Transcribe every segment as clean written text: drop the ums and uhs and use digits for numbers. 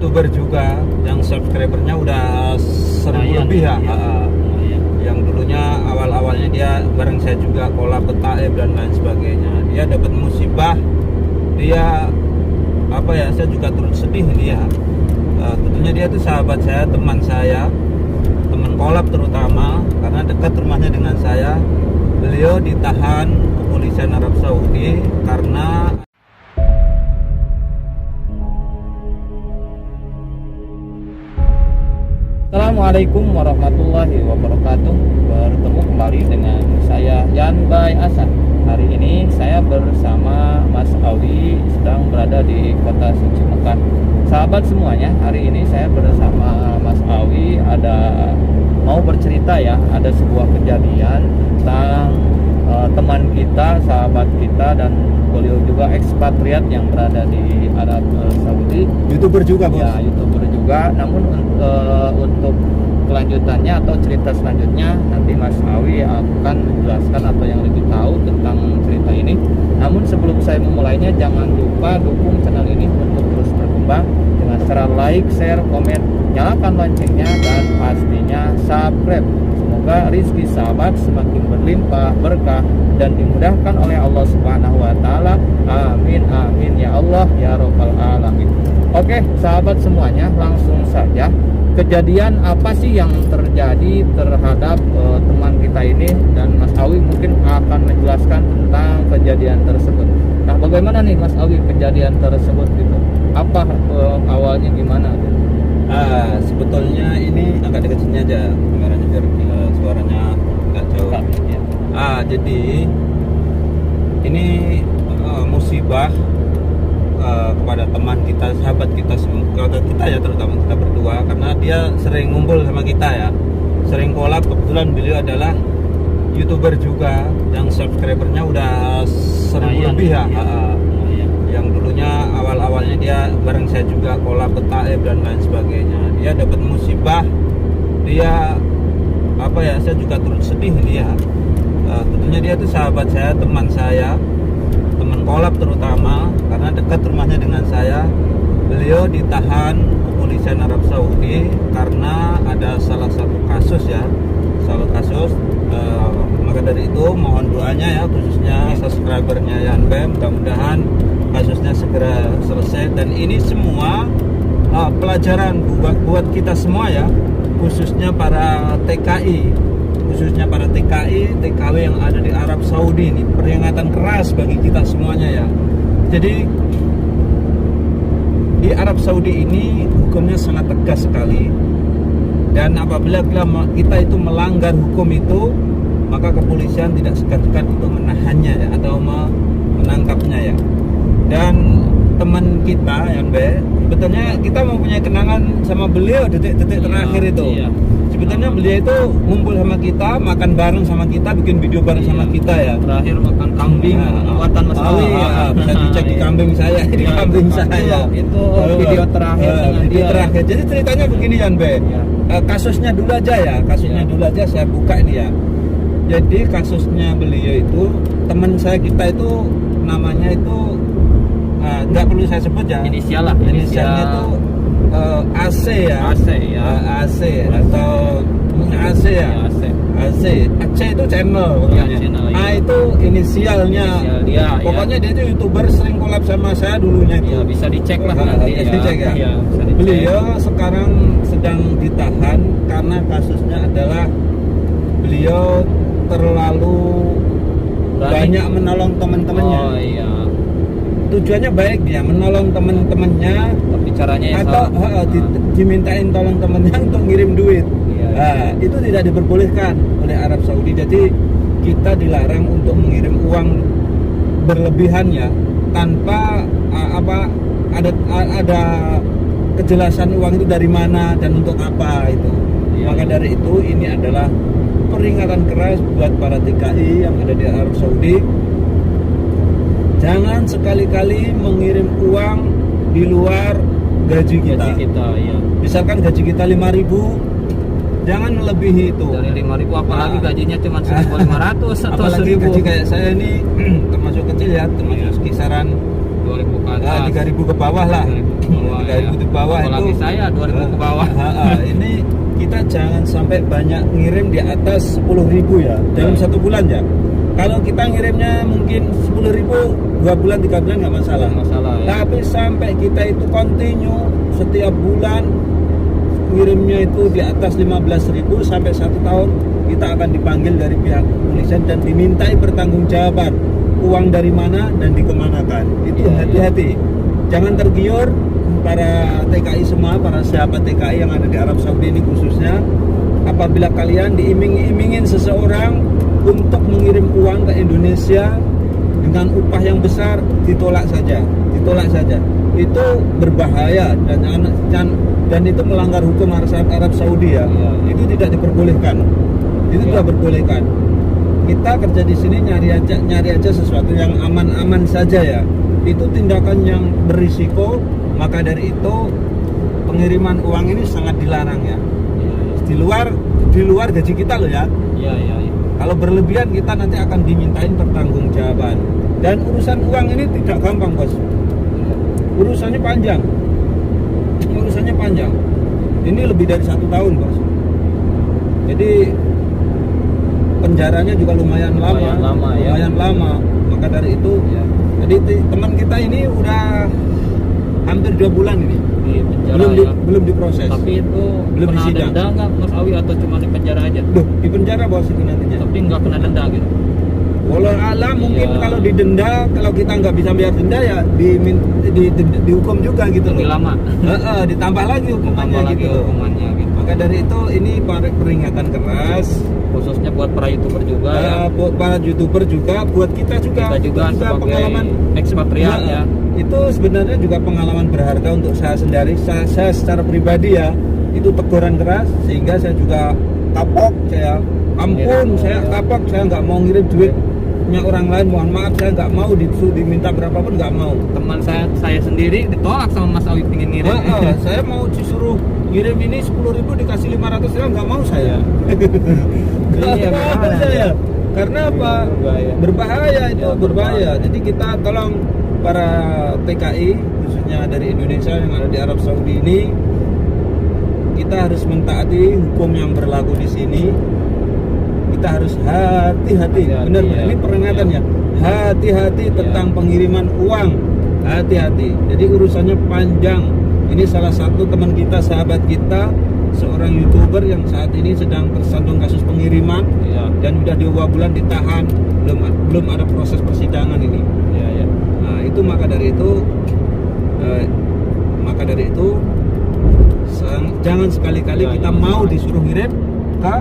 YouTuber juga yang subscribernya udah 1000 lebih ya. Yang dulunya awal-awalnya dia bareng saya juga kolab Taib dan lain sebagainya. Dia dapat musibah, dia apa ya, saya juga turut sedih dia. Tentunya dia itu sahabat saya, teman saya, teman kolab terutama, karena dekat rumahnya dengan saya. Beliau ditahan kepolisian Arab Saudi karena Assalamualaikum warahmatullahi wabarakatuh. Bertemu kembali dengan saya Yan Bay Asad. Hari ini saya bersama Mas Awi sedang berada di kota suci Mekah. Sahabat semuanya, hari ini saya bersama Mas Awi mau bercerita ya. Ada sebuah kejadian tentang teman kita, sahabat kita, dan beliau juga ekspatriat yang berada di Arab Saudi. YouTuber juga, Bos. Ya, YouTuber juga. Namun untuk kelanjutannya atau cerita selanjutnya nanti Mas Awi akan menjelaskan atau yang lebih tahu tentang cerita ini. Namun sebelum saya memulainya, jangan lupa dukung channel ini untuk terus berkembang dengan cara like, share, komen, nyalakan loncengnya, dan pastinya subscribe. Semoga rezeki sahabat semakin berlimpah berkah dan dimudahkan oleh Allah Subhanahu wa taala. Amin amin ya Allah ya rabbal alamin. Oke, sahabat semuanya, langsung saja. Kejadian apa sih yang terjadi terhadap teman kita ini, dan Mas Awi mungkin akan menjelaskan tentang kejadian tersebut. Nah, bagaimana nih Mas Awi kejadian tersebut gitu? Apa awalnya gimana? Sebetulnya ini agak dekat sini aja kameranya biar suaranya nggak jauh. Ya. Jadi ini musibah kepada teman kita, sahabat kita semua, kita ya, terutama kita berdua, karena dia sering ngumpul sama kita ya, sering kolab. Kebetulan beliau adalah YouTuber juga yang subscribernya udah 1000 lebih ya. Yang dulunya awal-awalnya dia bareng saya juga kolab Taib dan lain sebagainya. Dia dapat musibah, dia apa ya, saya juga turut sedih dia. Tentunya dia itu sahabat saya, teman saya, teman kolab terutama, karena dekat rumahnya dengan saya. Beliau ditahan kepolisian Arab Saudi karena ada salah satu kasus ya, maka dari itu mohon doanya ya, khususnya subscribernya Yan Bay, mudah-mudahan kasusnya segera selesai. Dan ini semua pelajaran buat kita semua ya, khususnya para TKI, TKW yang ada di Arab Saudi. Ini peringatan keras bagi kita semuanya ya. Jadi di Arab Saudi ini hukumnya sangat tegas sekali, dan apabila kita itu melanggar hukum itu, maka kepolisian tidak segan-segan untuk menahannya ya, atau menangkapnya ya. Dan teman kita yang sebetulnya kita mempunyai kenangan sama beliau detik-detik terakhir itu. Iya. Sebetulnya beliau itu ngumpul sama kita, makan bareng sama kita, bikin video bareng sama kita ya. Terakhir makan kambing buatan Mas Awi ya. Bisa dicek di kambing saya, di kambing saya. Itu video terakhir dengan video dia. terakhir. Jadi ceritanya begini Yan Bay. Kasusnya dulu aja ya, dulu aja saya buka ini ya. Jadi kasusnya beliau itu, teman saya kita itu namanya itu nggak perlu saya sebut ya. Inisialnya itu AC ya. AC atau AC ya. AC itu channel. Channel, ya. A itu inisialnya. Dia. Pokoknya dia itu YouTuber, sering collab sama saya dulunya itu. Ya, bisa dicek lah nanti ya. Dicek ya. Ya, bisa dicek. Beliau sekarang sedang ditahan karena kasusnya adalah beliau terlalu banyak menolong teman-temannya. Oh iya. Tujuannya baik dia menolong teman-temannya, Tapi caranya ya atau dimintain tolong temennya untuk ngirim duit. Itu tidak diperbolehkan oleh Arab Saudi. Jadi kita dilarang untuk mengirim uang berlebihan ya, tanpa ada kejelasan uang itu dari mana dan untuk apa itu. Maka dari itu ini adalah peringatan keras buat para TKI yang ada di Arab Saudi. Jangan sekali-kali mengirim uang di luar gaji kita. Ya. Misalkan gaji kita 5.000, jangan melebihi itu. Dari 5.000 apalagi gajinya cuma 1.500 atau apalagi 1.000. gaji kayak saya ini termasuk kecil ya, termasuk kisaran 2.000 ke atas. 3.000 ke bawah lah. 3.000 ke bawah, 3.000 ke bawah apalagi itu. saya 2.000 ke bawah. Ini kita jangan sampai banyak ngirim di atas 10.000 ya dalam Ya. 1 bulan ya. Kalau kita ngirimnya mungkin 10.000 2 bulan 3 bulan nggak masalah. Nggak masalah ya. Tapi sampai kita itu continue setiap bulan ngirimnya itu di atas 15.000 sampai 1 tahun, kita akan dipanggil dari pihak kepolisian dan dimintai pertanggungjawaban uang dari mana dan dikemanakan. Itu Iya, hati-hati. Jangan tergiur para TKI semua, para sahabat TKI yang ada di Arab Saudi ini khususnya. Apabila kalian diiming-imingin seseorang untuk mengirim uang ke Indonesia dengan upah yang besar, ditolak saja. Itu berbahaya dan itu melanggar hukum Arab Saudi ya. Iya. Itu tidak diperbolehkan. Itu Iya. tidak diperbolehkan. Kita kerja di sini nyari aja sesuatu yang aman-aman saja ya. Itu tindakan yang berisiko, maka dari itu pengiriman uang ini sangat dilarang ya. Di luar gaji kita loh ya. Iya. Kalau berlebihan kita nanti akan dimintain pertanggungjawaban. Dan urusan uang ini tidak gampang bos. Urusannya panjang. Ini lebih dari 1 tahun bos. Jadi penjaranya juga lumayan lama. Maka dari itu Iya. jadi teman kita ini udah hampir 2 bulan ini Di penjara belum diproses. Tapi itu Belum kena disidang. denda nggak Mas Awi atau cuma di penjara aja? Duh, di penjara bos itu nantinya. Tapi nggak kena denda gitu. Walau alam mungkin Iya. kalau didenda, kalau kita nggak bisa bayar denda ya dihukum juga gitu Lebih loh. lama. Ditambah lagi hukumannya Tambah lagi gitu loh. hukumannya gitu. Maka dari itu ini peringatan keras Khususnya buat para YouTuber juga ya. buat para YouTuber juga, buat kita juga. Kita juga sebagai pengalaman ekspatriat ya. Itu sebenarnya juga pengalaman berharga untuk saya sendiri. Saya secara pribadi ya, itu teguran keras sehingga saya juga kapok. Saya kapok, saya nggak mau ngirim duitnya orang lain. Mohon maaf, saya nggak mau diminta berapapun, nggak mau. Teman saya sendiri ditolak sama Mas Awi pingin ngirim. Saya mau disuruh ngirim ini 10.000 dikasih 500 ribu, nggak mau saya. Iya, Nggak mau gimana? saya. Karena apa? Berbahaya itu, Ya, berbahaya. Jadi kita tolong para TKI khususnya dari Indonesia yang ada di Arab Saudi ini, kita harus mentaati hukum yang berlaku di sini. Kita harus hati-hati. Hati-hati, Benar, ya. ini peringatannya. Hati-hati tentang pengiriman uang. Hati-hati. Jadi urusannya panjang. Ini salah satu teman kita, sahabat kita, seorang YouTuber yang saat ini sedang tersandung kasus pengiriman Iya. dan sudah 2 bulan ditahan, belum ada proses persidangan ini. Iya. Nah, itu maka dari itu jangan sekali-kali Ya, kita ya, mau ya. disuruh ngirim ke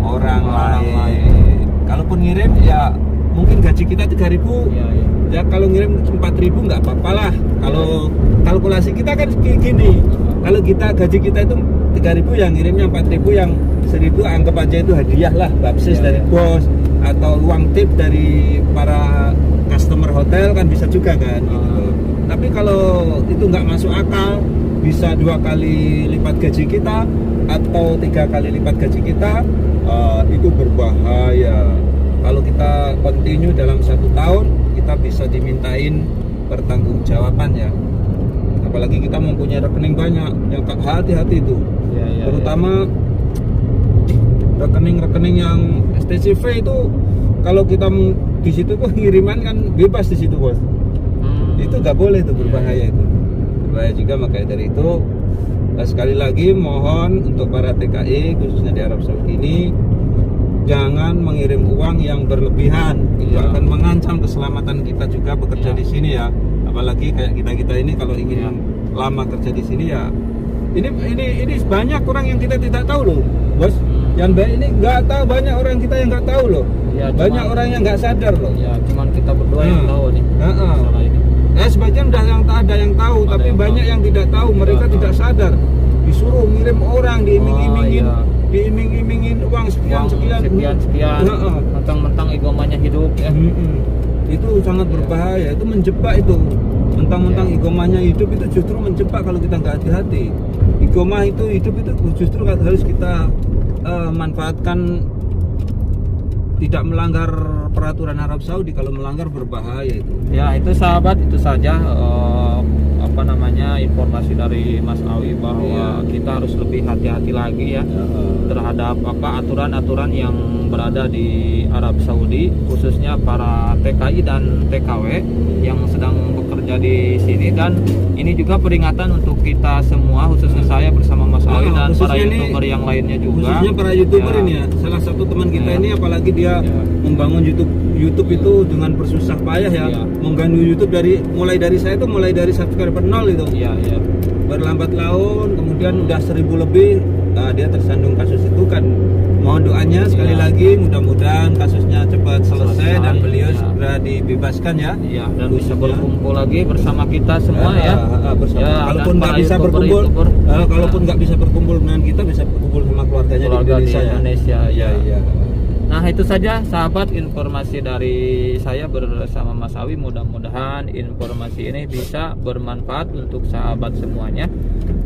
orang Orang lain. lain. Kalaupun ngirim ya mungkin gaji kita 3.000. Iya. Ya kalau ngirim 4.000 nggak apa-apa lah. Kalau kalkulasi kita kan gini. Kalau gaji kita itu 3.000, yang ngirimnya 4.000, yang 1.000 anggap aja itu hadiah lah, bapsis Iya, dari iya. bos atau uang tip dari para customer hotel kan bisa juga kan gitu. Tapi kalau itu nggak masuk akal, bisa 2 kali lipat gaji kita atau 3 kali lipat gaji kita, itu berbahaya. Kalau kita continue dalam 1 tahun, kita bisa dimintain pertanggungjawaban ya. Apalagi kita mempunyai rekening banyak, yang hati-hati itu. Iya. Terutama rekening-rekening yang STCV itu, kalau kita di situ tuh ngiriman kan bebas di situ bos. Itu nggak boleh, itu berbahaya itu. Berbahaya juga. Makanya dari itu sekali lagi mohon untuk para TKI khususnya di Arab Saudi ini, jangan mengirim uang yang berlebihan. Itu Iya. akan mengancam keselamatan kita juga bekerja Iya. di sini ya. Apalagi kayak kita ini kalau ingin Iya. lama kerja di sini ya. Ini banyak orang yang kita tidak tahu loh, bos. Yang baik ini nggak tahu, banyak orang kita yang nggak tahu loh. Ya, Banyak orang yang nggak sadar loh. Ya, cuman kita berdua yang tahu nih. Masalah ini. Sebagian udah yang ada yang tahu, Ada tapi yang banyak tahu. yang tidak tahu. Mereka Tidak tidak tahu. sadar. Disuruh ngirim orang, diiming-imingin, Oh, iya. diiming-imingin uang sekian. Sekian. Heeh. Mentang-mentang igomanya hidup ya. Itu sangat Iya. berbahaya. Itu menjebak itu. Mentang-mentang Iya. igomanya hidup, itu justru menjebak kalau kita nggak hati-hati. Igoma itu hidup itu justru harus kita manfaatkan tidak melanggar peraturan Arab Saudi. Kalau melanggar berbahaya itu. Ya itu sahabat, itu saja informasi dari Mas Awi bahwa kita harus lebih hati-hati lagi ya terhadap aturan-aturan yang berada di Arab Saudi, khususnya para TKI dan TKW yang sedang bekerja di sini. Dan ini juga peringatan untuk kita semua, khususnya saya bersama Mas Awi dan para YouTuber yang lainnya juga. Khususnya para YouTuber ini ya, salah satu teman kita ini apalagi dia membangun YouTube itu dengan bersusah payah ya, menggandung YouTube mulai dari saya itu mulai dari subscriber 0 itu. Berlambat laun, kemudian udah 1000 lebih, dia tersandung kasus itu kan. Mohon doanya sekali lagi, mudah-mudahan kasusnya cepat selesai dan beliau segera dibebaskan ya. Dan bisa berkumpul lagi bersama kita semua kalaupun nggak bisa berkumpul, kalaupun nggak bisa berkumpul dengan kita, bisa berkumpul sama keluarganya di Indonesia. Nah itu saja sahabat informasi dari saya bersama Mas Awi. Mudah-mudahan informasi ini bisa bermanfaat untuk sahabat semuanya.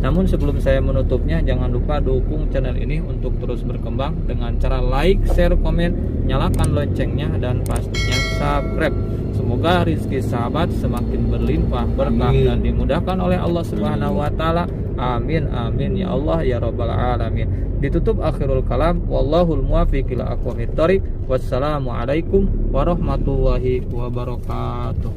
Namun sebelum saya menutupnya, jangan lupa dukung channel ini untuk terus berkembang dengan cara like, share, komen, nyalakan loncengnya, dan pastinya subscribe. Semoga rezeki sahabat semakin berlimpah, berkah, dan dimudahkan oleh Allah Subhanahu wa Ta'ala. Amin amin ya Allah ya Rabbal alamin. Ditutup akhirul kalam, wallahul muwaffiq ila aqwamit thoriq. Wassalamualaikum warahmatullahi wabarakatuh.